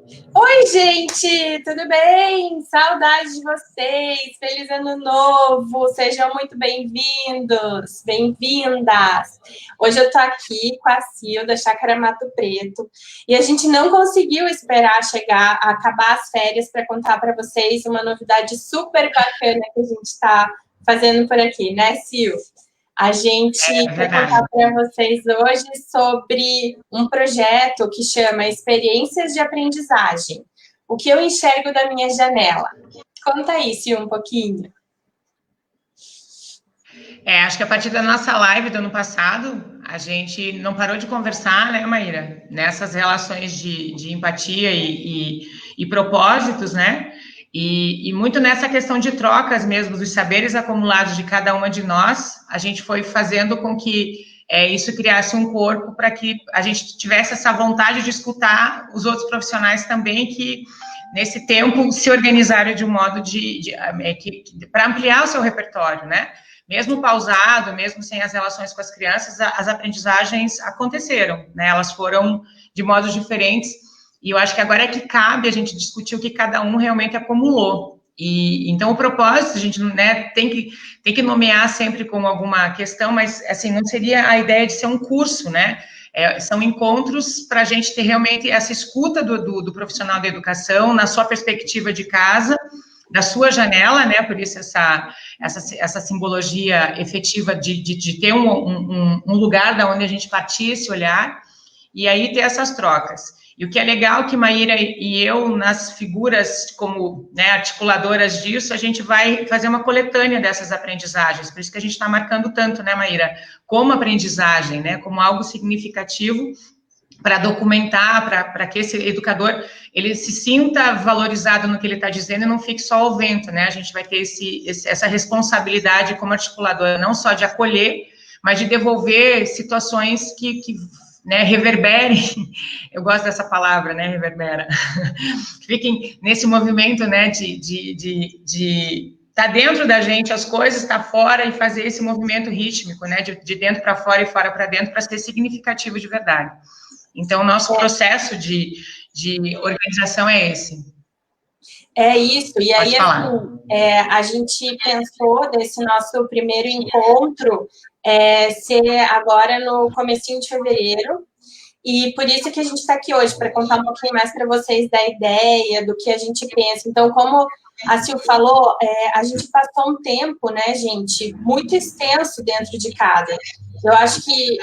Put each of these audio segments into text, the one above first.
Oi, gente, tudo bem? Saudade de vocês. Feliz ano novo. Sejam muito bem-vindos, bem-vindas. Hoje eu tô aqui com a Sil da Chácara Mato Preto e a gente não conseguiu esperar chegar, acabar as férias para contar para vocês uma novidade super bacana que a gente está fazendo por aqui, né, Sil? A gente quer contar Verdade. para vocês hoje sobre um projeto que chama Experiências de Aprendizagem. O que eu enxergo da minha janela? Conta aí, Sil, um pouquinho. Acho que a partir da nossa live do ano passado, a gente não parou de conversar, né, Maíra? Nessas relações de empatia e propósitos, né? E muito nessa questão de trocas mesmo, dos saberes acumulados de cada uma de nós, a gente foi fazendo com que isso criasse um corpo para que a gente tivesse essa vontade de escutar os outros profissionais também que nesse tempo se organizaram de um modo para ampliar o seu repertório, né? Mesmo pausado, mesmo sem as relações com as crianças, as aprendizagens aconteceram, né? Elas foram de modos diferentes, e eu acho que agora é que cabe a gente discutir o que cada um realmente acumulou. E então o propósito, a gente, né, tem que nomear sempre como alguma questão, mas assim, não seria a ideia de ser um curso, né? São encontros para a gente ter realmente essa escuta do profissional da educação, na sua perspectiva de casa, da sua janela, né? Por isso essa simbologia efetiva de ter um lugar da onde a gente partir esse olhar, e aí ter essas trocas. E o que é legal que Maíra e eu, nas figuras como, né, articuladoras disso, a gente vai fazer uma coletânea dessas aprendizagens, por isso que a gente está marcando tanto, né, Maíra, como aprendizagem, né, como algo significativo para documentar, para que esse educador ele se sinta valorizado no que ele está dizendo e não fique só ao vento, né? A gente vai ter essa responsabilidade como articuladora, não só de acolher, mas de devolver situações que né, reverberem, eu gosto dessa palavra, né, reverbera, fiquem nesse movimento, né, de tá dentro da gente as coisas, tá fora, e fazer esse movimento rítmico, né, de dentro para fora e fora para dentro, para ser significativo de verdade. Então, o nosso processo de organização é esse. É isso, e aí, Pode falar. assim, a gente pensou desse nosso primeiro encontro ser agora no comecinho de fevereiro, e por isso que a gente está aqui hoje, para contar um pouquinho mais para vocês da ideia, do que a gente pensa. Então, como a Sil falou, a gente passou um tempo, né, gente, muito extenso dentro de casa. Eu acho que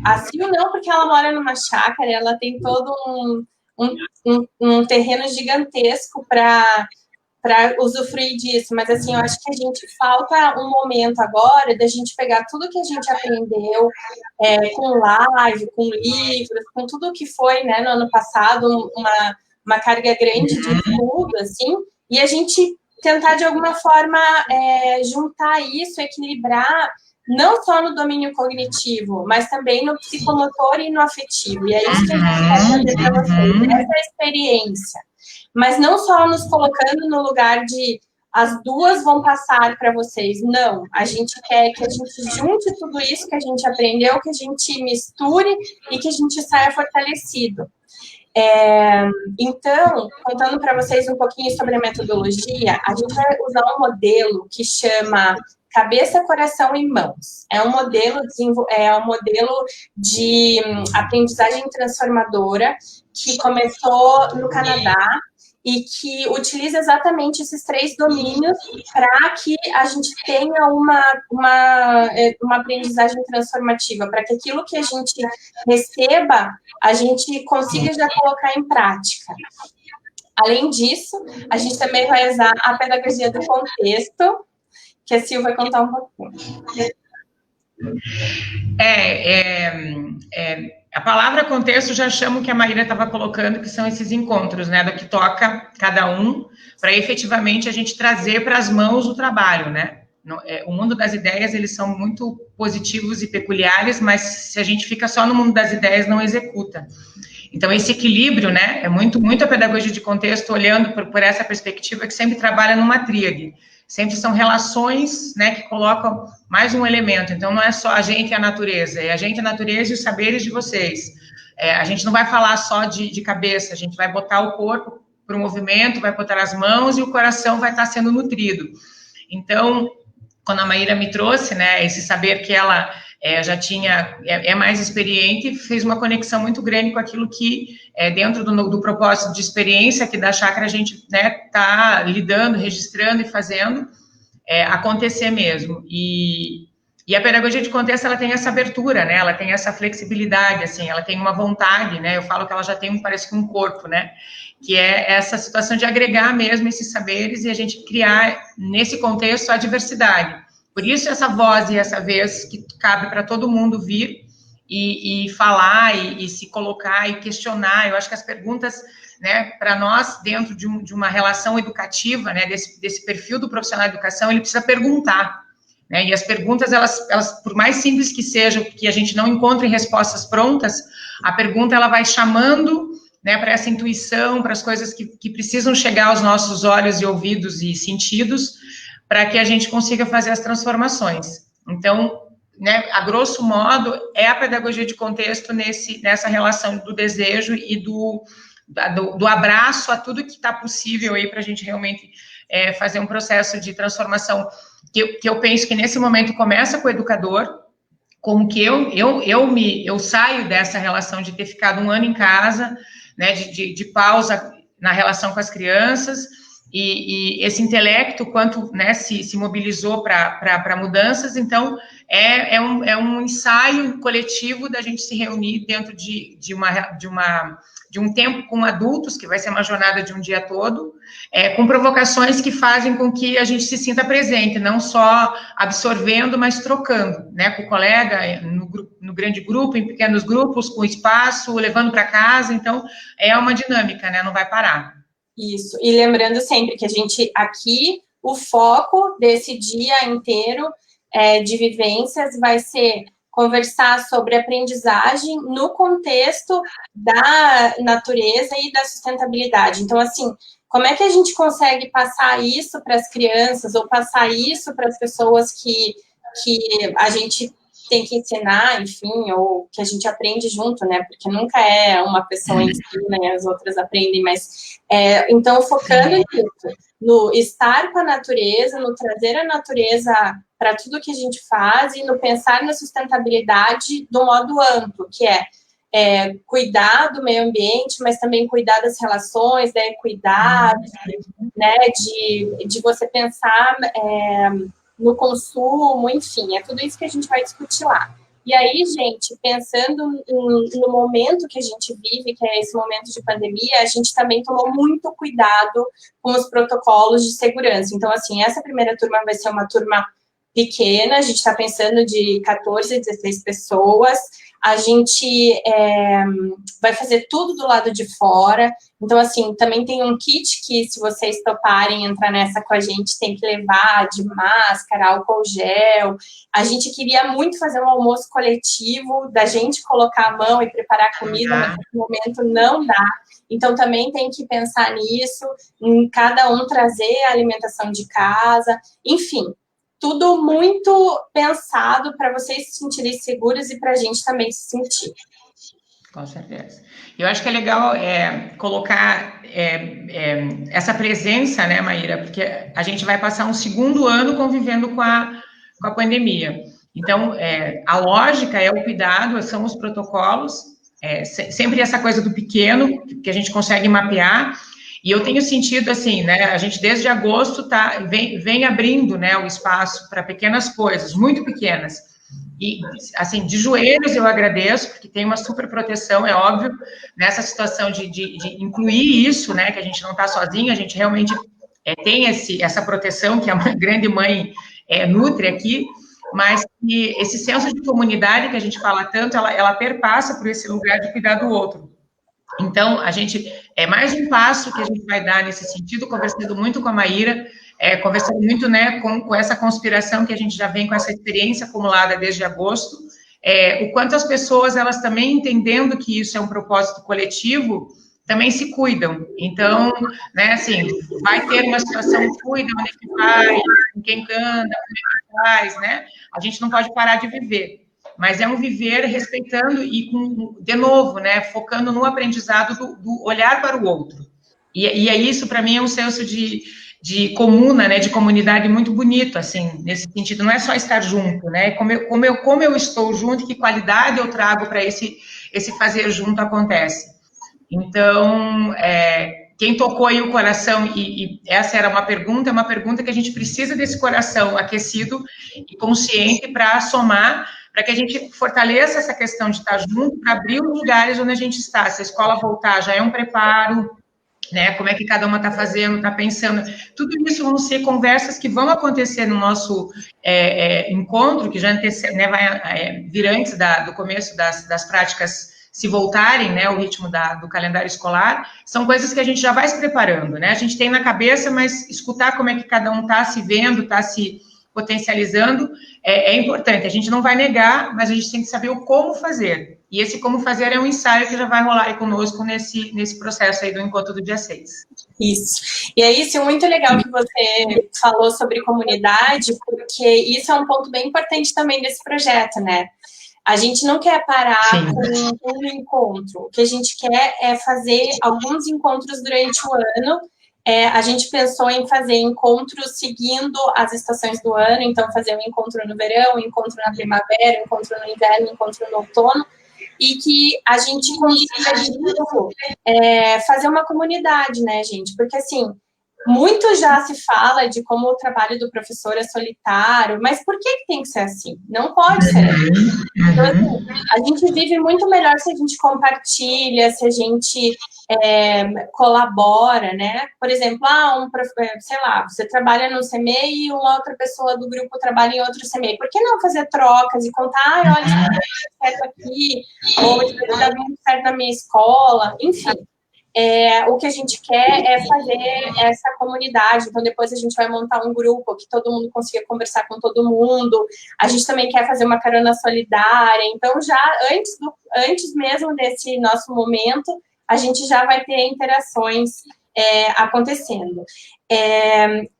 a Sil não, porque ela mora numa chácara, ela tem todo um terreno gigantesco para usufruir disso, mas assim, eu acho que a gente falta um momento agora da gente pegar tudo que a gente aprendeu com live, com livros, com tudo que foi, né, no ano passado, uma carga grande de estudo, assim, e a gente tentar de alguma forma juntar isso, equilibrar não só no domínio cognitivo, mas também no psicomotor e no afetivo. E é isso que a gente quer fazer para vocês, essa experiência. Mas não só nos colocando no lugar de as duas vão passar para vocês. Não, a gente quer que a gente junte tudo isso que a gente aprendeu, que a gente misture e que a gente saia fortalecido. Então, contando para vocês um pouquinho sobre a metodologia, a gente vai usar um modelo que chama Cabeça, Coração e Mãos. É um modelo de aprendizagem transformadora que começou no Canadá e que utiliza exatamente esses 3 domínios para que a gente tenha uma aprendizagem transformativa, para que aquilo que a gente receba, a gente consiga já colocar em prática. Além disso, a gente também vai usar a pedagogia do contexto, que a Sil vai contar um pouquinho. A palavra contexto já chama o que a Maíra estava colocando, que são esses encontros, né, do que toca cada um, para efetivamente a gente trazer para as mãos o trabalho, né? O mundo das ideias, eles são muito positivos e peculiares, mas se a gente fica só no mundo das ideias, não executa. Então, esse equilíbrio, né, é muito a pedagogia de contexto, olhando por essa perspectiva, que sempre trabalha numa tríade. Sempre são relações, né, que colocam mais um elemento. Então, não é só a gente e a natureza, é a gente, a natureza e os saberes de vocês. a gente não vai falar só de cabeça, a gente vai botar o corpo para o movimento, vai botar as mãos e o coração vai estar sendo nutrido. Então, quando a Maíra me trouxe, né, esse saber que ela já tinha, mais experiente, fez uma conexão muito grande com aquilo que, dentro do propósito de experiência que da chácara a gente, né, tá lidando, registrando e fazendo acontecer mesmo. E a pedagogia de contexto, ela tem essa abertura, né, ela tem essa flexibilidade, assim, ela tem uma vontade, né, eu falo que ela já tem, parece que um corpo, né, que é essa situação de agregar mesmo esses saberes e a gente criar, nesse contexto, a diversidade. Por isso, essa voz e essa vez que cabe para todo mundo vir e falar e se colocar e questionar. Eu acho que as perguntas, né, para nós, dentro de uma relação educativa, né, desse perfil do profissional de educação, ele precisa perguntar. Né, e as perguntas, elas, por mais simples que sejam, que a gente não encontre respostas prontas, a pergunta ela vai chamando, né, para essa intuição, para as coisas que precisam chegar aos nossos olhos e ouvidos e sentidos, para que a gente consiga fazer as transformações. Então, né, a grosso modo, é a pedagogia de contexto nessa relação do desejo e do abraço a tudo que está possível aí para a gente realmente fazer um processo de transformação que eu penso que nesse momento começa com o educador, como que eu saio dessa relação de ter ficado um ano em casa, né, de pausa na relação com as crianças, e esse intelecto, quanto, né, se mobilizou para mudanças. Então, é um ensaio coletivo da gente se reunir dentro de um tempo com adultos, que vai ser uma jornada de um dia todo, com provocações que fazem com que a gente se sinta presente, não só absorvendo, mas trocando, né, com o colega, no grande grupo, em pequenos grupos, com espaço, levando para casa. Então, é uma dinâmica, né, não vai parar. Isso, e lembrando sempre que a gente aqui, o foco desse dia inteiro de vivências vai ser conversar sobre aprendizagem no contexto da natureza e da sustentabilidade. Então, assim, como é que a gente consegue passar isso para as crianças ou passar isso para as pessoas que a gente tem que ensinar, enfim, ou que a gente aprende junto, né? Porque nunca é uma pessoa ensina e as outras aprendem, mas então focando nisso, no estar com a natureza, no trazer a natureza para tudo que a gente faz e no pensar na sustentabilidade do modo amplo, que cuidar do meio ambiente, mas também cuidar das relações, da equidade, né? De você pensar no consumo, enfim, é tudo isso que a gente vai discutir lá. E aí, gente, pensando no momento que a gente vive, que é esse momento de pandemia, a gente também tomou muito cuidado com os protocolos de segurança. Então, assim, essa primeira turma vai ser uma turma pequena, a gente está pensando de 14 a 16 pessoas, a gente vai fazer tudo do lado de fora. Então, assim, também tem um kit que, se vocês toparem entrar nessa com a gente, tem que levar de máscara, álcool gel. A gente queria muito fazer um almoço coletivo, da gente colocar a mão e preparar comida, mas nesse momento não dá. Então, também tem que pensar nisso, em cada um trazer a alimentação de casa, enfim. Tudo muito pensado para vocês se sentirem seguros e para a gente também se sentir. Com certeza. Eu acho que é legal colocar essa presença, né, Maíra? Porque a gente vai passar um segundo ano convivendo com a pandemia. Então, a lógica é o cuidado, são os protocolos, sempre essa coisa do pequeno, que a gente consegue mapear. E eu tenho sentido, assim, né, a gente desde agosto vem abrindo, né, o espaço para pequenas coisas, muito pequenas. E, assim, de joelhos eu agradeço, porque tem uma super proteção, é óbvio, nessa situação de incluir isso, né, que a gente não está sozinho, a gente realmente tem essa proteção que a grande mãe nutre aqui, mas que esse senso de comunidade que a gente fala tanto, ela perpassa por esse lugar de cuidar do outro. Então, a gente, mais um passo que a gente vai dar nesse sentido, conversando muito com a Maíra, conversando muito, né, com essa conspiração que a gente já vem com essa experiência acumulada desde agosto, o quanto as pessoas, elas também entendendo que isso é um propósito coletivo, também se cuidam. Então, né, assim, vai ter uma situação, cuida, onde é que vai, com quem anda, como é que faz, né? A gente não pode parar de viver. mas é um viver respeitando e, de novo, né, focando no aprendizado do olhar para o outro. E é isso, para mim, é um senso de comuna, né, de comunidade muito bonito, assim, nesse sentido. Não é só estar junto, né, como eu estou junto, que qualidade eu trago para esse fazer junto acontece. Então, quem tocou aí o coração, e essa era uma pergunta que a gente precisa desse coração aquecido e consciente para somar, para que a gente fortaleça essa questão de estar junto, para abrir os lugares onde a gente está. Se a escola voltar, já é um preparo, né? Como é que cada uma está fazendo, está pensando. Tudo isso vão ser conversas que vão acontecer no nosso encontro, que já né, vai vir antes do começo das práticas se voltarem, né, o ritmo do calendário escolar. São coisas que a gente já vai se preparando, né? A gente tem na cabeça, mas escutar como é que cada um está se vendo, está se potencializando, é importante. A gente não vai negar, mas a gente tem que saber o como fazer. E esse como fazer é um ensaio que já vai rolar aí conosco nesse processo aí do encontro do dia 6. Isso. E é isso, muito legal que você falou sobre comunidade, porque isso é um ponto bem importante também desse projeto, né? A gente não quer parar com um encontro. O que a gente quer é fazer alguns encontros durante o ano. A gente pensou em fazer encontros seguindo as estações do ano, então fazer um encontro no verão, um encontro na primavera, um encontro no inverno, um encontro no outono, e que a gente consiga fazer uma comunidade, né, gente? Porque, assim, muito já se fala de como o trabalho do professor é solitário, mas por que tem que ser assim? Não pode ser assim. Então, assim, a gente vive muito melhor se a gente compartilha, se a gente colabora, né? Por exemplo, sei lá, você trabalha no CMEI e uma outra pessoa do grupo trabalha em outro CMEI. Por que não fazer trocas e contar, olha, isso dá certo aqui, ou isso dá muito certo na minha escola, enfim. O que a gente quer é fazer essa comunidade, então depois a gente vai montar um grupo que todo mundo consiga conversar com todo mundo. A gente também quer fazer uma carona solidária, então já antes mesmo desse nosso momento, a gente já vai ter interações acontecendo.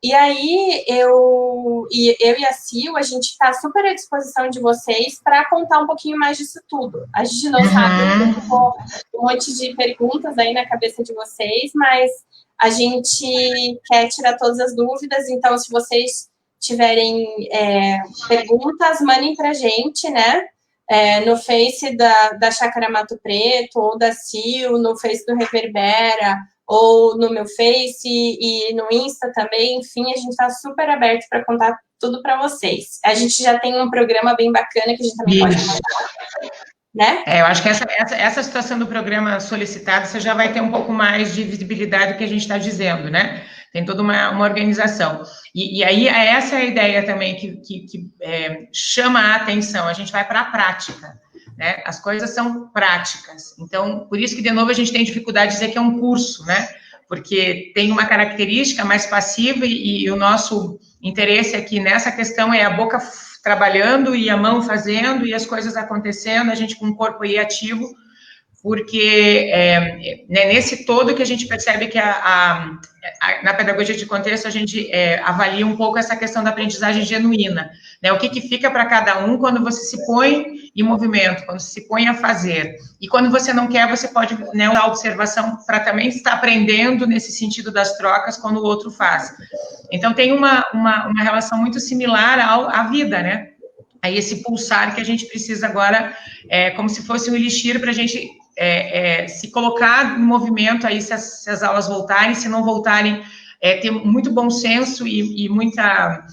E aí, eu e a Sil, a gente está super à disposição de vocês para contar um pouquinho mais disso tudo. A gente não sabe, ficou um monte de perguntas aí na cabeça de vocês, mas a gente quer tirar todas as dúvidas, então, se vocês tiverem perguntas, mandem para a gente, né? No Face da Chácara Mato Preto, ou da Sil, no Face do Reverbera, ou no meu Face e no Insta também. Enfim, a gente está super aberto para contar tudo para vocês. A gente já tem um programa bem bacana que a gente também pode contar, né? Eu acho que essa situação do programa solicitado, você já vai ter um pouco mais de visibilidade do que a gente está dizendo, né? Tem toda uma organização. E aí, essa é a ideia também que chama a atenção. A gente vai para a prática, né? As coisas são práticas. Então, por isso que, de novo, a gente tem dificuldade de dizer que é um curso, né? Porque tem uma característica mais passiva e o nosso interesse aqui nessa questão é a boca trabalhando e a mão fazendo e as coisas acontecendo, a gente com o corpo aí ativo, porque nesse todo que a gente percebe que na pedagogia de contexto a gente avalia um pouco essa questão da aprendizagem genuína, né? O que fica para cada um quando você se põe em movimento, quando se põe a fazer. E quando você não quer, você pode, né, usar a observação para também estar aprendendo nesse sentido das trocas quando o outro faz. Então, tem uma relação muito similar à vida, né? Aí esse pulsar que a gente precisa agora, como se fosse um elixir para a gente se colocar em movimento aí se as aulas voltarem, se não voltarem, ter muito bom senso e muita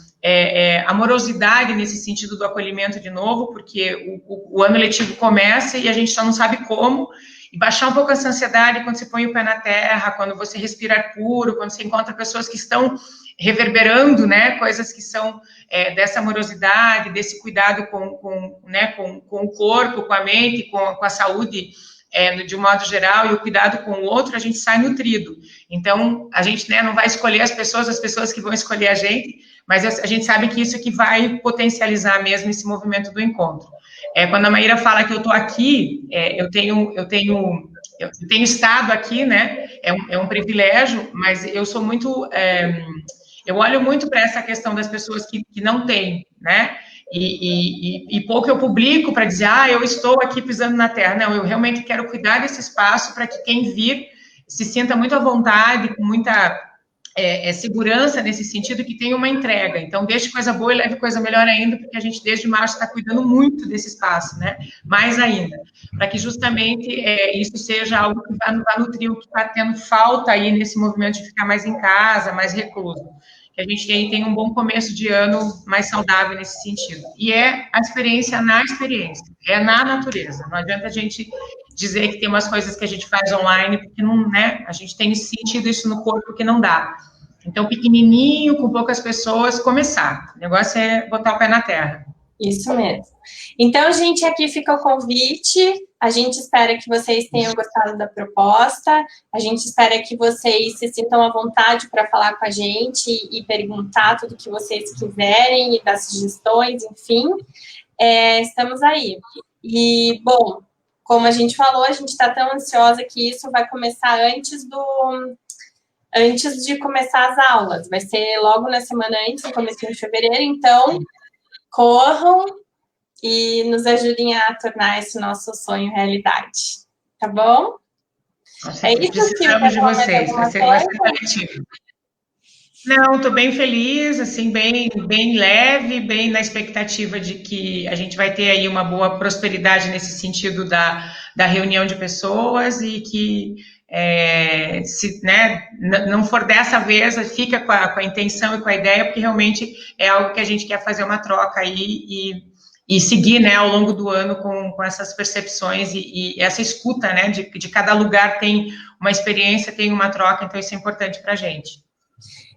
amorosidade nesse sentido do acolhimento de novo, porque o ano letivo começa e a gente só não sabe como, e baixar um pouco essa ansiedade quando você põe o pé na terra, quando você respira ar puro, quando você encontra pessoas que estão reverberando, né, coisas que são dessa amorosidade, desse cuidado com o corpo, com a mente, com a saúde, de um modo geral, e o cuidado com o outro, a gente sai nutrido. Então, a gente, né, não vai escolher as pessoas que vão escolher a gente, mas a gente sabe que isso que vai potencializar mesmo esse movimento do encontro. Quando a Maíra fala que eu estou aqui, eu tenho estado aqui, né, é um privilégio, mas eu sou muito... eu olho muito para essa questão das pessoas que não têm, né? e pouco eu publico para dizer, eu estou aqui pisando na terra. Não, eu realmente quero cuidar desse espaço para que quem vir se sinta muito à vontade, com muita segurança nesse sentido, que tem uma entrega. Então, deixe coisa boa e leve coisa melhor ainda, porque a gente, desde março, está cuidando muito desse espaço, né? Mais ainda, para que justamente isso seja algo que vá nutrir o que está tendo falta aí nesse movimento de ficar mais em casa, mais recluso. Que a gente tem um bom começo de ano mais saudável nesse sentido. E é a experiência na experiência, é na natureza. Não adianta a gente dizer que tem umas coisas que a gente faz online, porque não, né? A gente tem sentido isso no corpo que não dá. Então, pequenininho, com poucas pessoas, começar. O negócio é botar o pé na terra. Isso mesmo. Então, gente, aqui fica o convite. A gente espera que vocês tenham gostado da proposta. A gente espera que vocês se sintam à vontade para falar com a gente e perguntar tudo que vocês quiserem e dar sugestões, enfim. Estamos aí. E, bom, como a gente falou, a gente está tão ansiosa que isso vai começar antes de começar as aulas. Vai ser logo na semana antes, no começo de fevereiro. Então, corram e nos ajudem a tornar esse nosso sonho realidade. Tá bom? Nossa, precisamos de vocês. Vai ser coletivo. Não, estou bem feliz, assim, bem leve, bem na expectativa de que a gente vai ter aí uma boa prosperidade nesse sentido da reunião de pessoas e que, se não for dessa vez, fica com a intenção e com a ideia, porque realmente é algo que a gente quer fazer uma troca aí e seguir, né, ao longo do ano com essas percepções e essa escuta, né, de cada lugar tem uma experiência, tem uma troca, então isso é importante para a gente.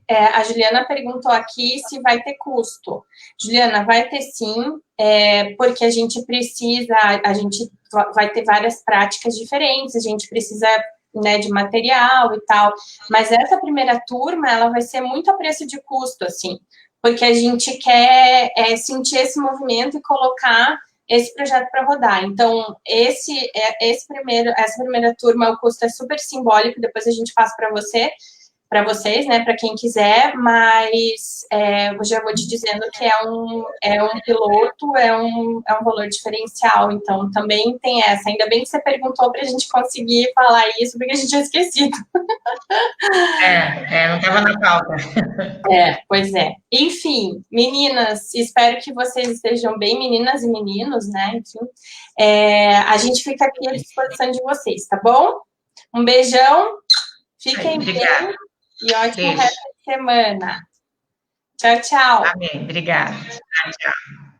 A Juliana perguntou aqui se vai ter custo. Juliana, vai ter sim, porque a gente vai ter várias práticas diferentes, a gente precisa, né, de material e tal, mas essa primeira turma, ela vai ser muito a preço de custo, assim, porque a gente quer sentir esse movimento e colocar esse projeto para rodar. Então, essa primeira turma, o custo é super simbólico, depois a gente passa para vocês, né, para quem quiser, mas eu já vou te dizendo que é um piloto, é um valor diferencial, então também tem essa. Ainda bem que você perguntou para a gente conseguir falar isso, porque a gente tinha esquecido. Não estava na pauta. Pois é. Enfim, meninas, espero que vocês estejam bem, meninas e meninos, né, enfim. A gente fica aqui à disposição de vocês, tá bom? Um beijão, fiquem bem. E ótimo resto de semana. Tchau, tchau. Amém. Obrigada. Tchau.